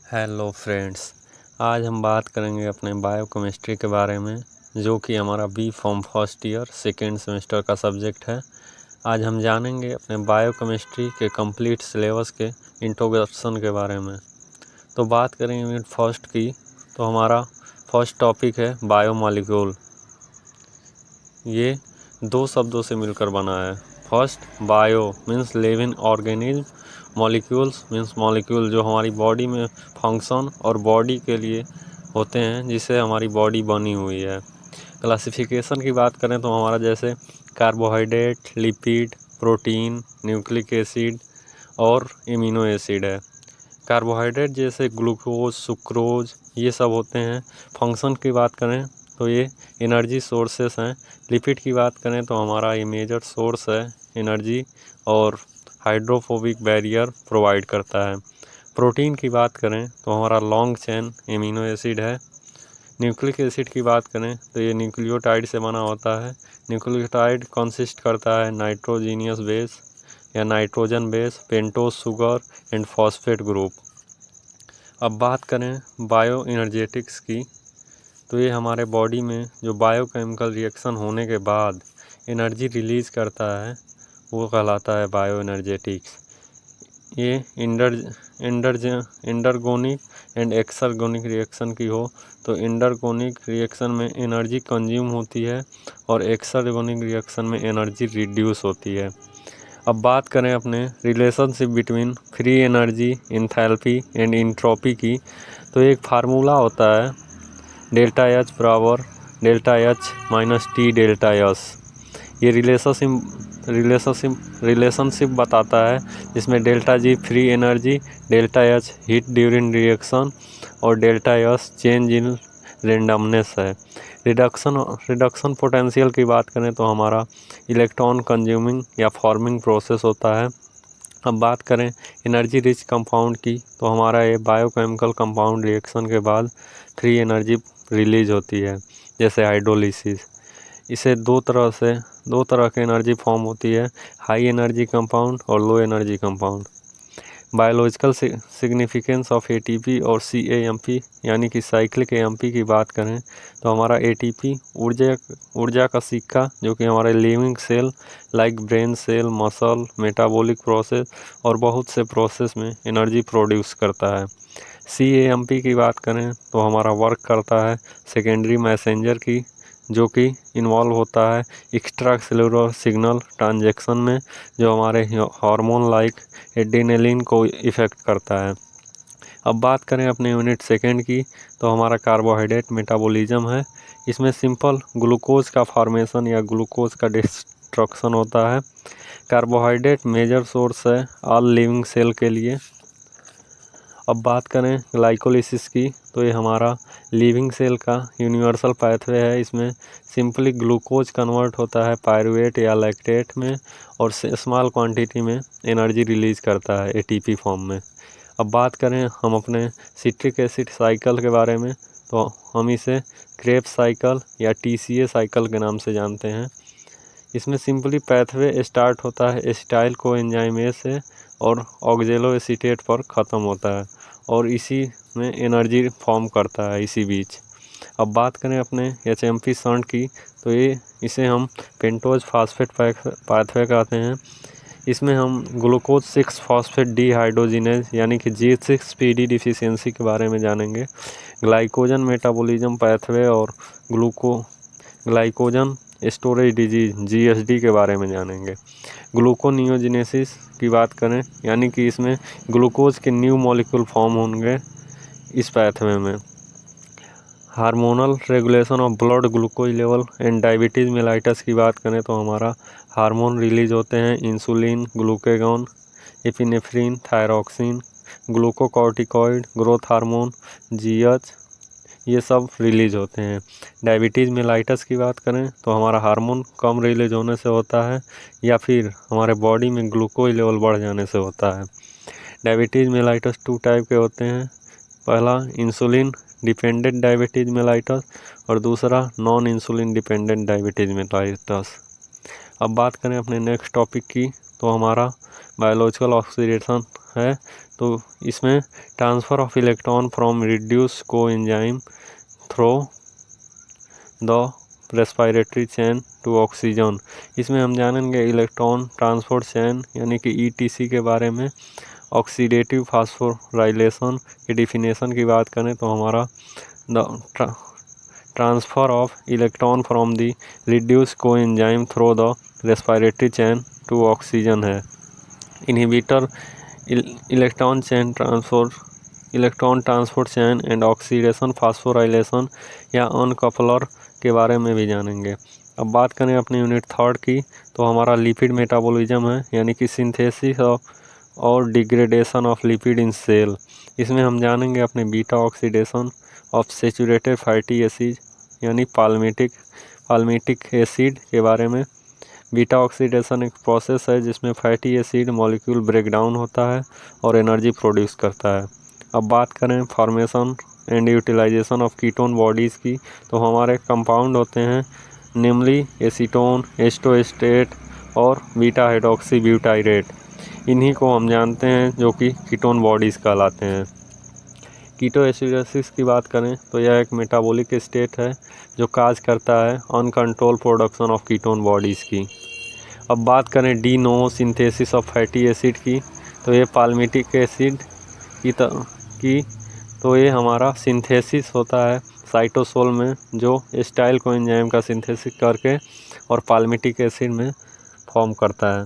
Hello friends, आज हम बात करेंगे अपने बायोकेमिस्ट्री के बारे में, जो कि हमारा B pharm first year second semester का सब्जेक्ट है। आज हम जानेंगे अपने बायोकेमिस्ट्री के कंप्लीट सिलेबस के इंट्रोडक्शन के बारे में। तो बात करें यूनिट फर्स्ट की, तो हमारा फर्स्ट टॉपिक है बायोमॉलिक्यूल। ये दो शब्दों से मिलकर बना है। First, bio means living organism, molecules means molecule जो हमारी बॉडी में फंक्शन और बॉडी के लिए होते हैं, जिससे हमारी बॉडी बनी हुई है। क्लासिफिकेशन की बात करें तो हमारा जैसे carbohydrate, lipid, protein, nucleic acid और इम्यूनो एसिड है। कार्बोहाइड्रेट जैसे ग्लूकोज, सुक्रोज ये सब होते हैं। फंक्शन की बात करें तो ये एनर्जी सोर्सेस हैं। लिपिड की बात करें तो हमारा ये मेजर सोर्स है एनर्जी और हाइड्रोफोबिक बैरियर प्रोवाइड करता है। प्रोटीन की बात करें तो हमारा लॉन्ग चेन एमिनो एसिड है। न्यूक्लिक एसिड की बात करें तो ये न्यूक्लियोटाइड से बना होता है। न्यूक्लियोटाइड कंसिस्ट करता है नाइट्रोजीनियस बेस या nitrogen base, pentose sugar and phosphate group. अब बात करें बायो एनर्जेटिक्स की, तो ये हमारे बॉडी में जो बायोकेमिकल रिएक्शन होने के बाद एनर्जी रिलीज़ करता है वो कहलाता है बायो एनर्जेटिक्स। ये इंडरगोनिक एंड एक्सरगोनिक रिएक्शन की हो तो इंडरगोनिक रिएक्शन में एनर्जी कंज्यूम होती है और एक्सरगोनिक रिएक्शन में एनर्जी रिड्यूस होती है। अब बात करें अपने relationship between free energy, enthalpy and entropy की, तो एक फार्मूला होता है डेल्टा एच बराबर delta H minus T delta S. ये रिलेशनशिप बताता है, जिसमें delta G free energy, delta H heat during reaction और delta S change in randomness है। रिडक्शन पोटेंशियल की बात करें तो हमारा इलेक्ट्रॉन कंज्यूमिंग या फॉर्मिंग प्रोसेस होता है। अब बात करें एनर्जी रिच कंपाउंड की, तो हमारा ये बायोकेमिकल कंपाउंड रिएक्शन के बाद फ्री एनर्जी रिलीज होती है, जैसे हाइड्रोलिसिस। इसे दो तरह की एनर्जी फॉर्म होती है, हाई एनर्जी कंपाउंड और low energy compound. Biological significance of ATP और सीएएमपी यानी कि साइक्लिक एएमपी की बात करें तो हमारा एटीपी ऊर्जा का सिक्का, जो कि हमारे living cell like brain cell, muscle, metabolic process और बहुत से प्रोसेस में एनर्जी प्रोड्यूस करता है। सीएएमपी की बात करें तो हमारा वर्क करता है सेकेंडरी मैसेंजर की, जो कि इन्वॉल्व होता है एक्स्ट्रा सेलुलर सिग्नल ट्रांजैक्शन में, जो हमारे हार्मोन लाइक एड्रेनलिन को इफ़ेक्ट करता है। अब बात करें अपने यूनिट सेकेंड की, तो हमारा कार्बोहाइड्रेट मेटाबॉलिज्म है। इसमें सिंपल ग्लूकोज का फॉर्मेशन या ग्लूकोज का डिस्ट्रक्शन होता है। कार्बोहाइड्रेट मेजर सोर्स है ऑल लिविंग सेल के लिए। अब बात करें ग्लाइकोलिसिस की, तो ये हमारा लिविंग सेल का यूनिवर्सल पाथवे है। इसमें सिंपली ग्लूकोज कन्वर्ट होता है पायरुवेट या लैक्टेट में और स्मॉल क्वांटिटी में एनर्जी रिलीज करता है एटीपी फॉर्म में। अब बात करें हम अपने सिट्रिक एसिड साइकिल के बारे में, तो हम इसे क्रेब्स साइकिल या टीसीए साइकिल के नाम से जानते हैं। इसमें सिंपली पैथवे स्टार्ट होता है एसिटाइल कोएंजाइमेज से और ऑक्जेलो एसीटेट पर ख़त्म होता है और इसी में एनर्जी फॉर्म करता है इसी बीच। अब बात करें अपने एचएमपी शंट की, तो इसे हम पेंटोज फास्फेट पाथवे कहते हैं। इसमें हम ग्लूकोज 6 फॉस्फेट डीहाइड्रोजिनेज यानी कि G6PD डिफिशियंसी के बारे में जानेंगे। ग्लाइकोजन मेटाबॉलिज्म पाथवे और ग्लाइकोजन स्टोरेज डिजीज GSD के बारे में जानेंगे। ग्लूकोनियोजिनेसिस की बात करें, यानी कि इसमें ग्लूकोज के न्यू मॉलिक्यूल फॉर्म होंगे इस पाथवे में। Hormonal regulation of blood glucose level and diabetes mellitus की बात करें तो हमारा हार्मोन रिलीज होते हैं insulin, glucagon, epinephrine, thyroxine, glucocorticoid, growth hormone, GH, ये सब रिलीज होते हैं। डायबिटीज़ मेलाइटस की बात करें तो हमारा हार्मोन कम रिलीज होने से होता है या फिर हमारे बॉडी में ग्लूकोज लेवल बढ़ जाने से होता है। डायबिटीज़ मेलाइटस 2 टाइप के होते हैं। पहला इंसुलिन डिपेंडेंट डायबिटीज़ मेलाइटस और दूसरा non insulin dependent diabetes mellitus. अब बात करें अपने नेक्स्ट टॉपिक की, तो हमारा बायोलॉजिकल ऑक्सीडेशन है। तो इसमें transfer of electron from reduce coenzyme through the respiratory chain to oxygen. इसमें हम जानेंगे इलेक्ट्रॉन ट्रांसपोर्ट चैन यानी कि ईटीसी के बारे में। ऑक्सीडेटिव फास्फोराइलेशन की डिफिनेशन की बात करें तो हमारा the transfer of electron from the reduce coenzyme through the respiratory chain to oxygen है। Inhibitor electron transport chain and oxidation phosphorylation या अनकपलर के बारे में भी जानेंगे। अब बात करें अपनी यूनिट 3 की तो हमारा लिपिड मेटाबॉलिज्म है यानी कि सिंथेसिस और degradation of lipid in cell. इसमें हम जानेंगे अपने beta oxidation of saturated fatty acid यानी पाल्मिटिक एसिड के बारे में। बीटा ऑक्सीडेशन एक प्रोसेस है जिसमें fatty acid molecule break down होता है और एनर्जी प्रोड्यूस करता है। अब बात करें formation and utilisation of ketone bodies की तो हमारे कंपाउंड होते हैं निम्नली एसीटोन, एस्टोएस्टेट और बीटा हाइड्रोक्सी ब्यूटाइरेट। इन्हीं को हम जानते हैं जो कि कीटोन बॉडीज़ कहलाते हैं। कीटोएसिडोसिस की बात करें तो यह एक मेटाबॉलिक स्टेट है जो काज करता है uncontrol production of ketone bodies की। अब बात करें de novo synthesis of fatty acid की तो ये पाल्मिटिक एसिड की तो ये हमारा सिंथेसिस होता है साइटोसोल में जो एस्टाइल कोएंजाइम का सिंथेसिस करके और पाल्मिटिक एसिड में फॉर्म करता है।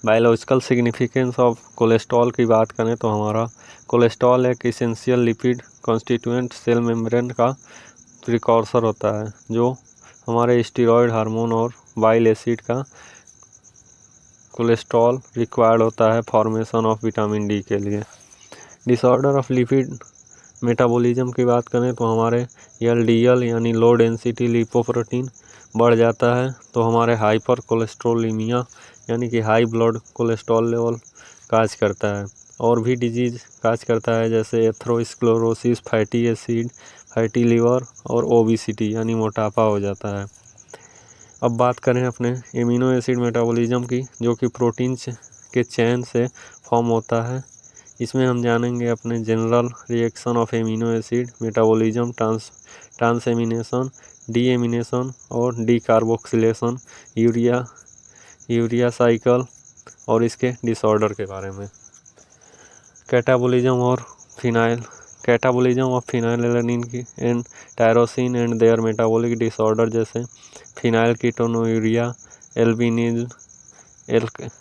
बायोलॉजिकल सिग्निफिकेंस ऑफ कोलेस्ट्रॉल की बात करें तो हमारा कोलेस्ट्रॉल एक essential lipid constituent cell membrane का प्रिकॉर्सर होता है जो हमारे स्टीरॉयड हार्मोन और बाइल एसिड का कोलेस्ट्रॉल रिक्वायर्ड होता है फॉर्मेशन ऑफ विटामिन डी के लिए। डिसऑर्डर ऑफ लिपिड मेटाबॉलिज्म की बात करें तो हमारे एलडीएल यानी लो डेंसिटी लिपोप्रोटीन बढ़ जाता है तो हमारे हाइपर कोलेस्ट्रोलीमिया यानी कि हाई ब्लड कोलेस्ट्रॉल लेवल काज करता है। और भी डिजीज़ काज करता है जैसे atherosclerosis, fatty acid, fatty liver और ओबिसिटी यानी मोटापा हो जाता है। अब बात करें अपने एमिनो एसिड मेटाबॉलिज्म की जो कि प्रोटीन के चैन से फॉर्म होता है। इसमें हम जानेंगे अपने general reaction of amino acid metabolism, transamination, deamination और डीकार्बोक्सिलेशन, यूरिया साइकिल और इसके डिसऑर्डर के बारे में। कैटाबॉलिज्म ऑफ फिनाइलएलैनिन की and tyrosine and their metabolic disorder जैसे phenylketonuria, albinism,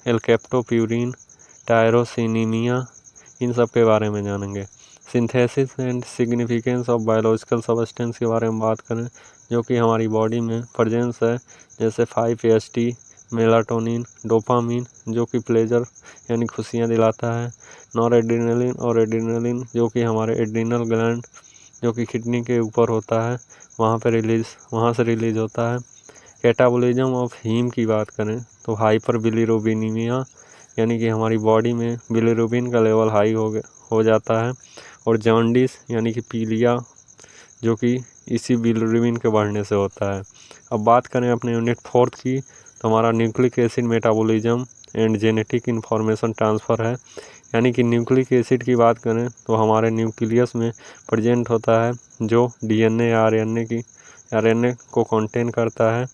alkaptonuria, tyrosinemia, इन सब के बारे में जानेंगे। Synthesis and significance of biological substance के बारे में बात करें जो कि हमारी बॉडी में प्रेजेंस है जैसे 5-HT, मेलाटोनिन, डोपामिन जो कि प्लेजर यानी खुशियाँ दिलाता है, नॉर एड्रेनलिन और एड्रेनलिन जो कि हमारे एड्रिनल ग्लैंड जो कि किडनी के ऊपर होता है वहाँ से रिलीज होता है। कैटाबॉलिज्म ऑफ हीम की बात करें तो हाइपर बिलिरुबिनीमिया यानी कि हमारी बॉडी में बिलिरुबिन का लेवल हाई हो जाता है और जॉन्डिस यानी कि पीलिया जो कि इसी बिलिरुबिन के बढ़ने से होता है। अब बात करें अपने यूनिट 4 की तो हमारा nucleic acid metabolism and genetic information transfer है यानी कि न्यूक्लिक एसिड की बात करें तो हमारे न्यूक्लियस में प्रेजेंट होता है जो डीएनए या आरएनए को कंटेन करता है।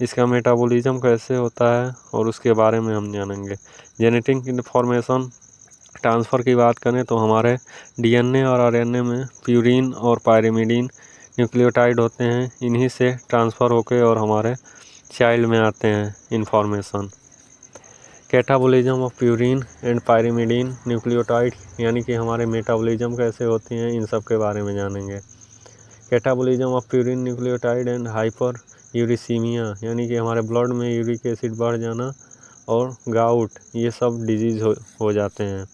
इसका मेटाबॉलिज्म कैसे होता है और उसके बारे में हम जानेंगे। जेनेटिक इन्फॉर्मेशन ट्रांसफ़र की बात करें तो हमारे डीएनए और आरएनए में प्यूरिन और पायरिमिडीन न्यूक्लियोटाइड होते हैं, इन्हीं से ट्रांसफ़र होकर और हमारे चाइल्ड में आते हैं information. Catabolism of purine and pyrimidine nucleotide यानी कि हमारे मेटाबॉलिज्म कैसे होती हैं इन सब के बारे में जानेंगे। Catabolism of purine nucleotide and hyper uricaemia यानी कि हमारे ब्लड में यूरिक एसिड बढ़ जाना और गाउट ये सब डिजीज़ हो जाते हैं।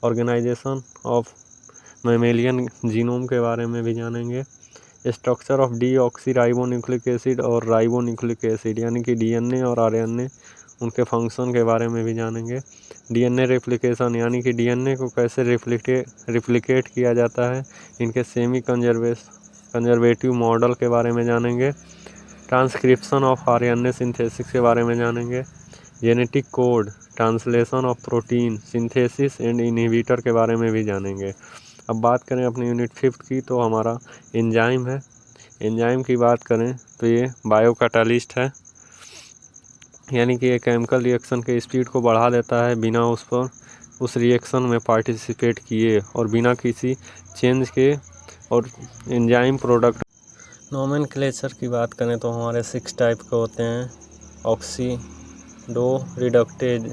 ऑर्गेनाइजेशन ऑफ मैमेलियन जीनोम के बारे में भी जानेंगे। स्ट्रक्चर ऑफ डीऑक्सीराइबोन्यूक्लिक एसिड और राइबोन्यूक्लिक एसिड यानी कि डीएनए और आरएनए उनके फंक्शन के बारे में भी जानेंगे। डीएनए रेप्लिकेशन यानी कि डीएनए को कैसे रिप्लिकेट किया जाता है, इनके सेमी कंजर्वेटिव मॉडल के बारे में जानेंगे। ट्रांसक्रिप्शन ऑफ आरएनए सिंथेसिस के बारे में जानेंगे। Genetic code translation of protein, synthesis and inhibitor के बारे में भी जानेंगे। अब बात करें अपनी यूनिट 5 की, तो हमारा एंजाइम है। एंजाइम की बात करें तो ये बायो कैटालिस्ट है, यानी कि ये केमिकल रिएक्शन के स्पीड को बढ़ा देता है बिना उस रिएक्शन में पार्टिसिपेट किए और बिना किसी चेंज के। और एंजाइम प्रोडक्ट नोमेनक्लेचर की बात करें तो हमारे 6 टाइप के होते हैं: oxidoreductase,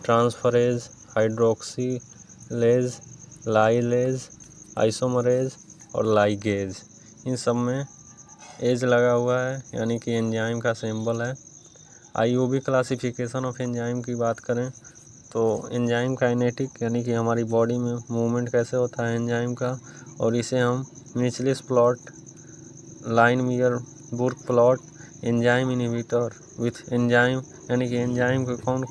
transferase, hydroxylase, lyase, isomerase और लाइगेज। इन सब में एज लगा हुआ है, यानी कि एंजाइम का सिंबल है। आईओबी क्लासिफिकेशन ऑफ एंजाइम की बात करें तो एंजाइम काइनेटिक, यानी कि हमारी बॉडी में मूवमेंट कैसे होता है एंजाइम का, और इसे हम Michaelis plot, Lineweaver Burk plot, enzyme inhibitor with enzyme, यानी कि एंजाइम के कौन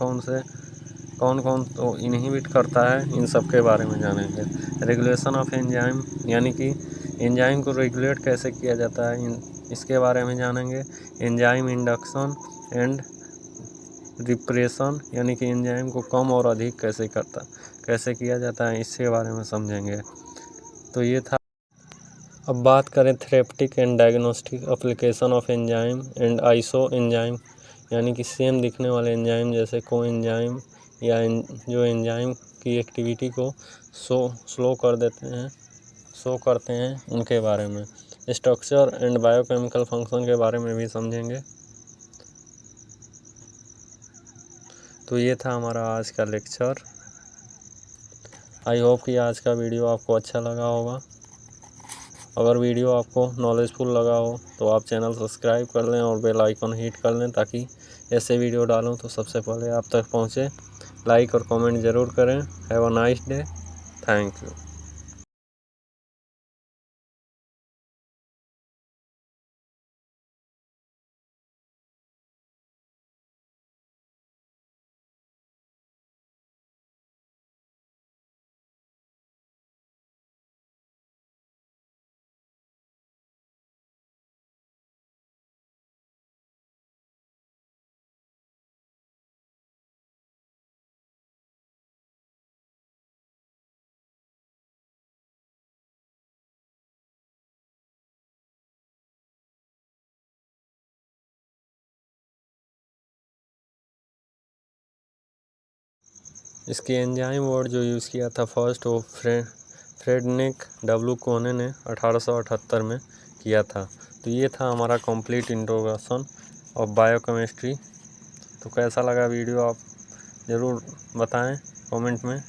कौन तो इनहिबिट करता है, इन सब के बारे में जानेंगे। रेगुलेशन ऑफ एंजाइम, यानी कि एंजाइम को रेगुलेट कैसे किया जाता है, इसके बारे में जानेंगे। एंजाइम इंडक्शन एंड रिप्रेशन, यानी कि एंजाइम को कम और अधिक कैसे किया जाता है, इसके बारे में समझेंगे। तो ये था। अब बात करें therapeutic and diagnostic application of enzyme and isoenzyme, यानी कि सेम दिखने वाले एंजाइम जैसे को एंजाइम या जो एंजाइम की एक्टिविटी को स्लो करते हैं, उनके बारे में। स्ट्रक्चर एंड बायोकेमिकल फंक्शन के बारे में भी समझेंगे। तो ये था हमारा आज का लेक्चर। आई होप कि आज का वीडियो आपको अच्छा लगा होगा। अगर वीडियो आपको नॉलेजफुल लगा हो तो आप चैनल सब्सक्राइब कर लें और बेल आइकन हिट कर लें, ताकि ऐसे वीडियो डालूं तो सबसे पहले आप तक पहुंचे। लाइक और कमेंट ज़रूर करें। Have a nice day. Thank you. इसकी एंजाइम वर्ड जो यूज़ किया था फर्स्ट, वो फ्रेडनिक डब्ल्यू कोने ने 1878 में किया था। तो ये था हमारा कंप्लीट इंट्रोडक्शन ऑफ बायोकेमिस्ट्री। तो कैसा लगा वीडियो आप ज़रूर बताएं कमेंट में।